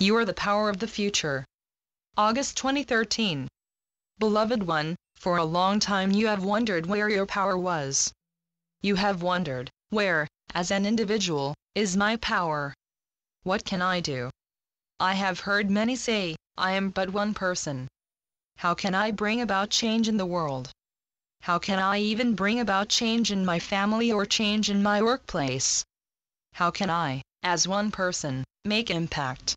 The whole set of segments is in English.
You are the power of the future. August 2013. Beloved one, for a long time you have wondered where your power was. You have wondered, where, as an individual, is my power? What can I do? I have heard many say, I am but one person. How can I bring about change in the world? How can I even bring about change in my family or change in my workplace? How can I, as one person, make impact?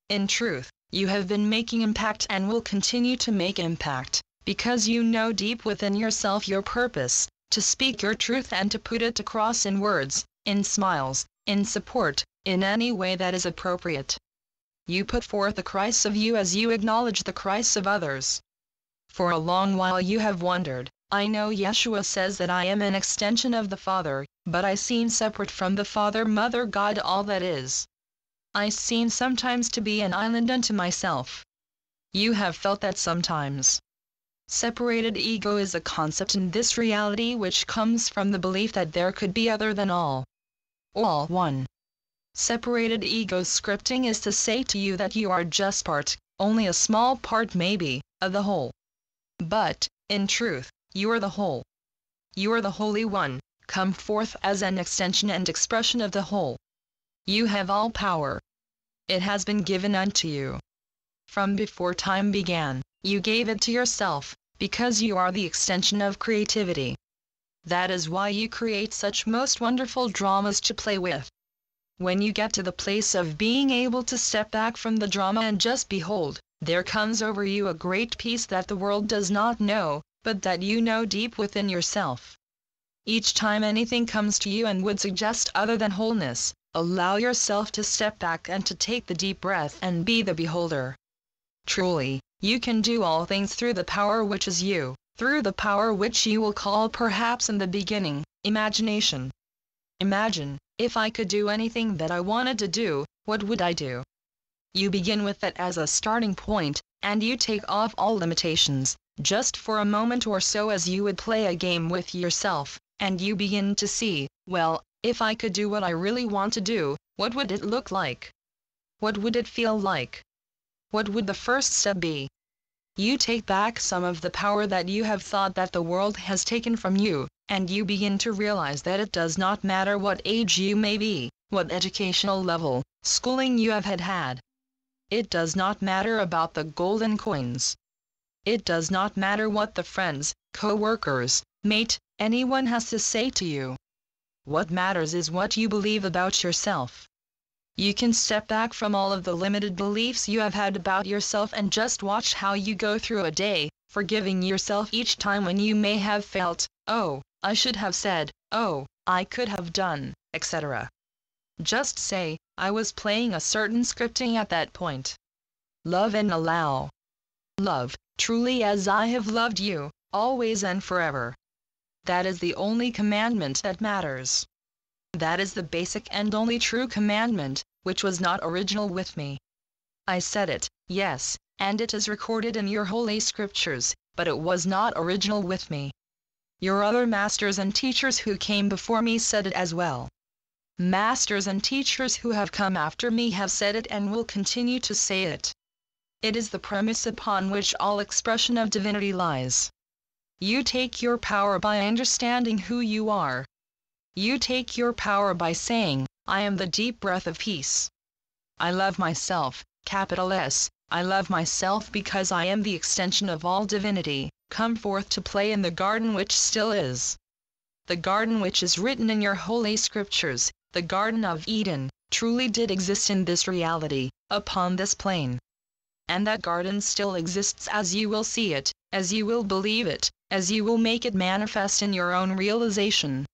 In truth, you have been making impact and will continue to make impact, because you know deep within yourself your purpose, to speak your truth and to put it across in words, in smiles, in support, in any way that is appropriate. You put forth the Christ of you as you acknowledge the Christ of others. For a long while you have wondered, I know Jeshua says that I am an extension of the Father, but I seem separate from the Father, Mother, God, all that is. I seem sometimes to be an island unto myself. You have felt that sometimes. Separated ego is a concept in this reality which comes from the belief that there could be other than all one. Separated ego scripting is to say to you that you are just part, only a small part maybe, of the whole. But, in truth, you are the whole. You are the Holy One, come forth as an extension and expression of the whole. You have all power. It has been given unto you. From before time began, you gave it to yourself, because you are the extension of creativity. That is why you create such most wonderful dramas to play with. When you get to the place of being able to step back from the drama and just behold, there comes over you a great peace that the world does not know, but that you know deep within yourself. Each time anything comes to you and would suggest other than wholeness, allow yourself to step back and to take the deep breath and be the beholder. Truly, you can do all things through the power which is you, through the power which you will call perhaps in the beginning, imagination. Imagine, if I could do anything that I wanted to do, what would I do? You begin with that as a starting point, and you take off all limitations, just for a moment or so as you would play a game with yourself, and you begin to see, well, if I could do what I really want to do, what would it look like? What would it feel like? What would the first step be? You take back some of the power that you have thought that the world has taken from you, and you begin to realize that it does not matter what age you may be, what educational level, schooling you have had. It does not matter about the golden coins. It does not matter what the friends, co-workers, mate, anyone has to say to you. What matters is what you believe about yourself. You can step back from all of the limited beliefs you have had about yourself and just watch how you go through a day, forgiving yourself each time when you may have felt, oh, I should have said, oh, I could have done, etc. Just say, I was playing a certain scripting at that point. Love and allow. Love, truly as I have loved you, always and forever. That is the only commandment that matters. That is the basic and only true commandment, which was not original with me. I said it, yes, and it is recorded in your holy scriptures, but it was not original with me. Your other masters and teachers who came before me said it as well. Masters and teachers who have come after me have said it and will continue to say it. It is the premise upon which all expression of divinity lies. You take your power by understanding who you are. You take your power by saying, I am the deep breath of peace. I love myself, capital S, I love myself because I am the extension of all divinity, come forth to play in the garden which still is. The garden which is written in your holy scriptures, the Garden of Eden, truly did exist in this reality, upon this plane. And that garden still exists as you will see it, as you will believe it, as you will make it manifest in your own realization.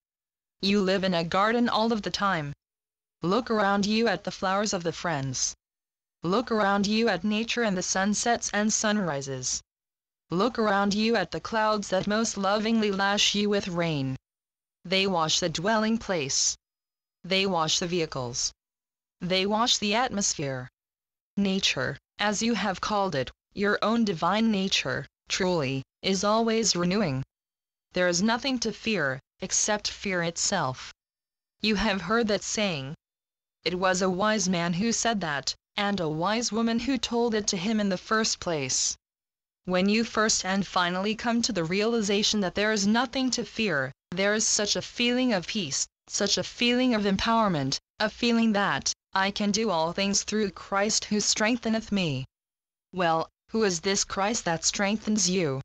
You live in a garden all of the time. Look around you at the flowers of the friends. Look around you at nature and the sunsets and sunrises. Look around you at the clouds that most lovingly lash you with rain. They wash the dwelling place. They wash the vehicles. They wash the atmosphere. Nature, as you have called it, your own divine nature, truly, is always renewing. There is nothing to fear, except fear itself. You have heard that saying. It was a wise man who said that, and a wise woman who told it to him in the first place. When you first and finally come to the realization that there is nothing to fear, there is such a feeling of peace, such a feeling of empowerment, a feeling that, I can do all things through Christ who strengtheneth me. Well, who is this Christ that strengthens you?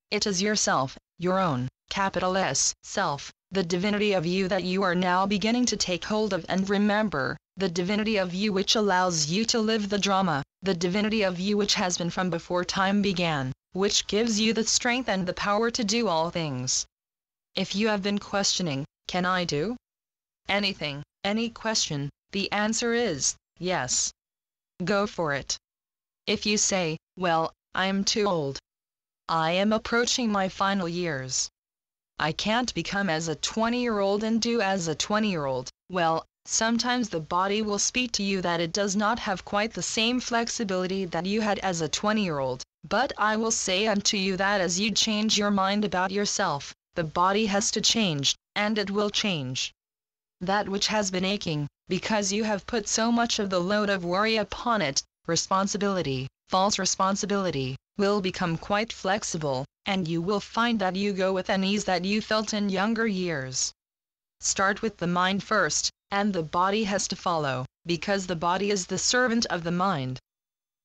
It is yourself, your own, capital S, self, the divinity of you that you are now beginning to take hold of and remember, the divinity of you which allows you to live the drama, the divinity of you which has been from before time began, which gives you the strength and the power to do all things. If you have been questioning, can I do anything, any question, the answer is, yes. Go for it. If you say, well, I am too old. I am approaching my final years. I can't become as a 20-year-old and do as a 20-year-old, well, sometimes the body will speak to you that it does not have quite the same flexibility that you had as a 20-year-old, but I will say unto you that as you change your mind about yourself, the body has to change, and it will change. That which has been aching, because you have put so much of the load of worry upon it, responsibility, false responsibility, will become quite flexible, and you will find that you go with an ease that you felt in younger years. Start with the mind first, and the body has to follow, because the body is the servant of the mind.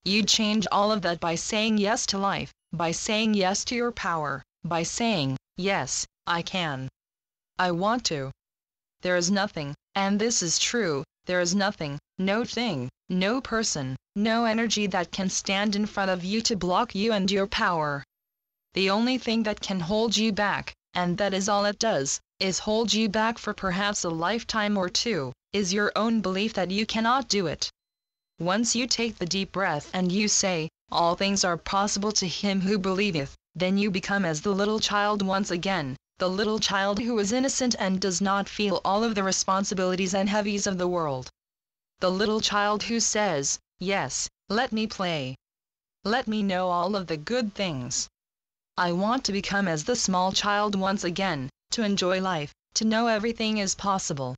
You change all of that by saying yes to life, by saying yes to your power, by saying, yes, I can. I want to. There is nothing, and this is true, there is nothing, no thing, no person, no energy that can stand in front of you to block you and your power. The only thing that can hold you back, and that is all it does, is hold you back for perhaps a lifetime or two, is your own belief that you cannot do it. Once you take the deep breath and you say, all things are possible to him who believeth, then you become as the little child once again, the little child who is innocent and does not feel all of the responsibilities and heavies of the world. The little child who says, yes, let me play. Let me know all of the good things. I want to become as the small child once again, to enjoy life, to know everything is possible.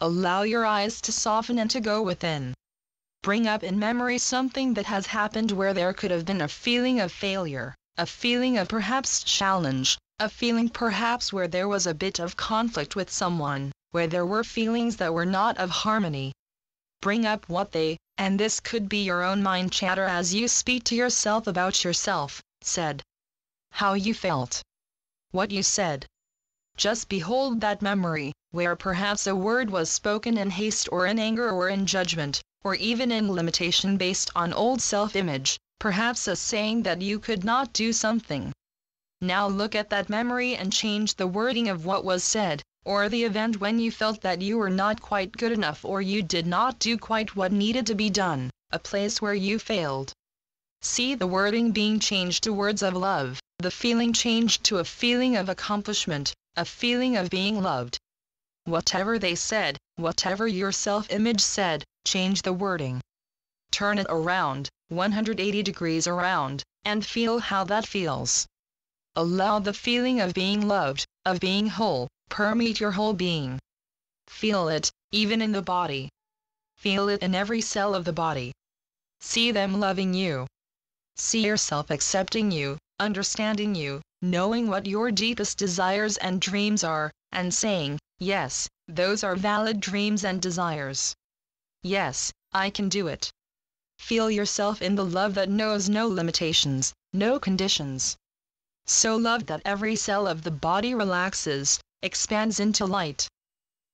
Allow your eyes to soften and to go within. Bring up in memory something that has happened where there could have been a feeling of failure, a feeling of perhaps challenge, a feeling perhaps where there was a bit of conflict with someone, where there were feelings that were not of harmony. Bring up what they, and this could be your own mind chatter as you speak to yourself about yourself, said. How you felt. What you said. Just behold that memory, where perhaps a word was spoken in haste or in anger or in judgment, or even in limitation based on old self-image, perhaps a saying that you could not do something. Now look at that memory and change the wording of what was said, or the event when you felt that you were not quite good enough or you did not do quite what needed to be done, a place where you failed. See the wording being changed to words of love, the feeling changed to a feeling of accomplishment, a feeling of being loved. Whatever they said, whatever your self-image said, change the wording. Turn it around, 180 degrees around, and feel how that feels. Allow the feeling of being loved, of being whole, permeate your whole being. Feel it, even in the body. Feel it in every cell of the body. See them loving you. See yourself accepting you, understanding you, knowing what your deepest desires and dreams are, and saying, yes, those are valid dreams and desires. Yes, I can do it. Feel yourself in the love that knows no limitations, no conditions. So loved that every cell of the body relaxes, expands into light.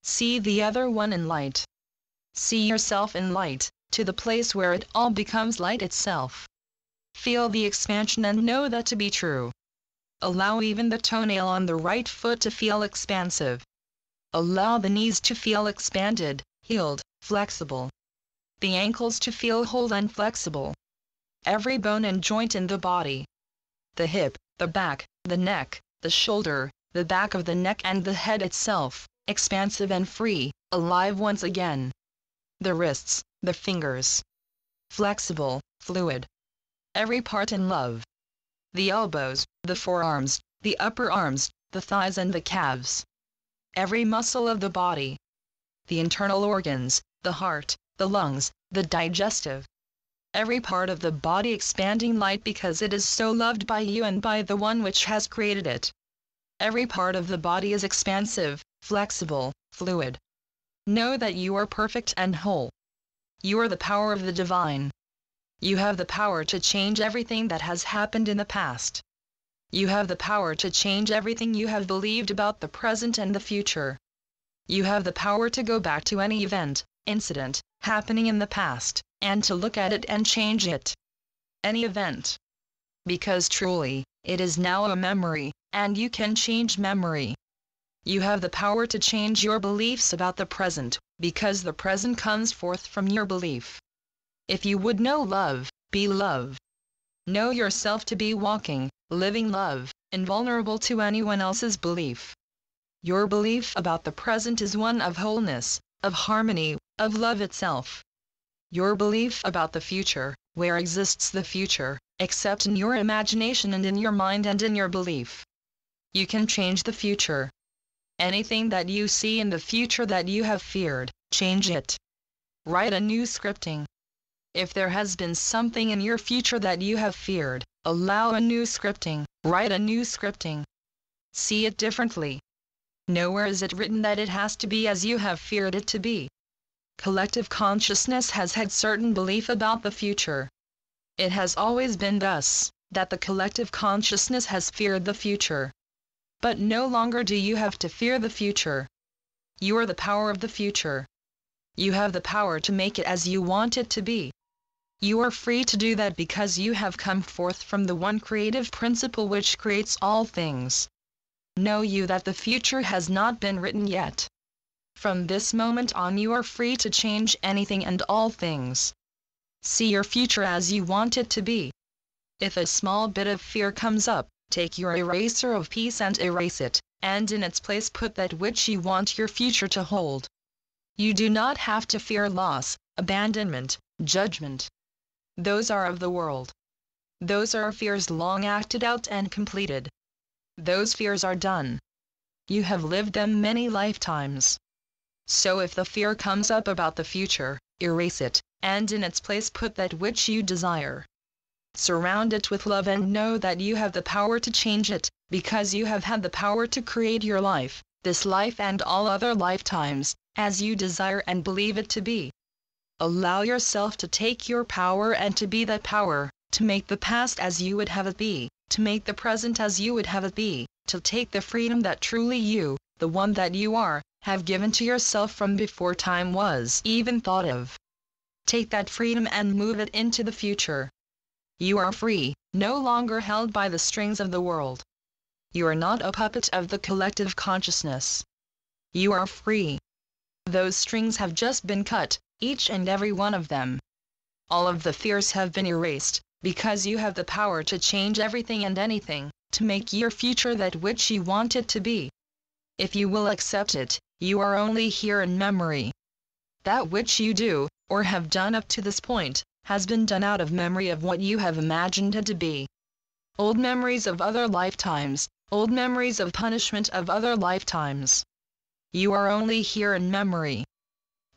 See the other one in light. See yourself in light, to the place where it all becomes light itself. Feel the expansion and know that to be true. Allow even the toenail on the right foot to feel expansive. Allow the knees to feel expanded, healed, flexible. The ankles to feel whole and flexible. Every bone and joint in the body. The hip, the back, the neck, the shoulder, the back of the neck and the head itself, expansive and free, alive once again. The wrists, the fingers. Flexible, fluid. Every part in love. The elbows, the forearms, the upper arms, the thighs and the calves. Every muscle of the body. The internal organs, the heart, the lungs, the digestive. Every part of the body expanding light because it is so loved by you and by the one which has created it. Every part of the body is expansive, flexible, fluid. Know that you are perfect and whole. You are the power of the divine. You have the power to change everything that has happened in the past. You have the power to change everything you have believed about the present and the future. You have the power to go back to any event, incident, happening in the past, and to look at it and change it. Any event. Because truly, it is now a memory, and you can change memory. You have the power to change your beliefs about the present, because the present comes forth from your belief. If you would know love, be love. Know yourself to be walking, living love, invulnerable to anyone else's belief. Your belief about the present is one of wholeness, of harmony, of love itself. Your belief about the future, where exists the future, except in your imagination and in your mind and in your belief. You can change the future. Anything that you see in the future that you have feared, change it. Write a new scripting. If there has been something in your future that you have feared, allow a new scripting, write a new scripting. See it differently. Nowhere is it written that it has to be as you have feared it to be. Collective consciousness has had certain belief about the future. It has always been thus, that the collective consciousness has feared the future. But no longer do you have to fear the future. You are the power of the future. You have the power to make it as you want it to be. You are free to do that because you have come forth from the one creative principle which creates all things. Know you that the future has not been written yet. From this moment on you are free to change anything and all things. See your future as you want it to be. If a small bit of fear comes up, take your eraser of peace and erase it, and in its place put that which you want your future to hold. You do not have to fear loss, abandonment, judgment. Those are of the world. Those are fears long acted out and completed. Those fears are done. You have lived them many lifetimes. So if the fear comes up about the future, erase it, and in its place put that which you desire. Surround it with love and know that you have the power to change it, because you have had the power to create your life, this life and all other lifetimes, as you desire and believe it to be. Allow yourself to take your power and to be that power, to make the past as you would have it be, to make the present as you would have it be, to take the freedom that truly you, the one that you are, have given to yourself from before time was even thought of. Take that freedom and move it into the future. You are free, no longer held by the strings of the world. You are not a puppet of the collective consciousness. You are free. Those strings have just been cut, each and every one of them. All of the fears have been erased, because you have the power to change everything and anything, to make your future that which you want it to be. If you will accept it, you are only here in memory. That which you do, or have done up to this point, has been done out of memory of what you have imagined it to be. Old memories of other lifetimes, old memories of punishment of other lifetimes. You are only here in memory.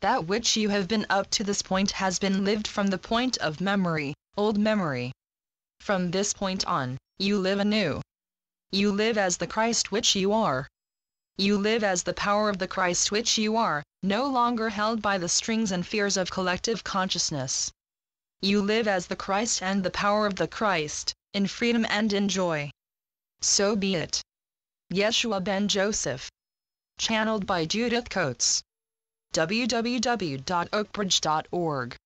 That which you have been up to this point has been lived from the point of memory, old memory. From this point on, you live anew. You live as the Christ which you are. You live as the power of the Christ which you are, no longer held by the strings and fears of collective consciousness. You live as the Christ and the power of the Christ, in freedom and in joy. So be it. Yeshua ben Joseph. Channeled by Judith Coates. www.oakbridge.org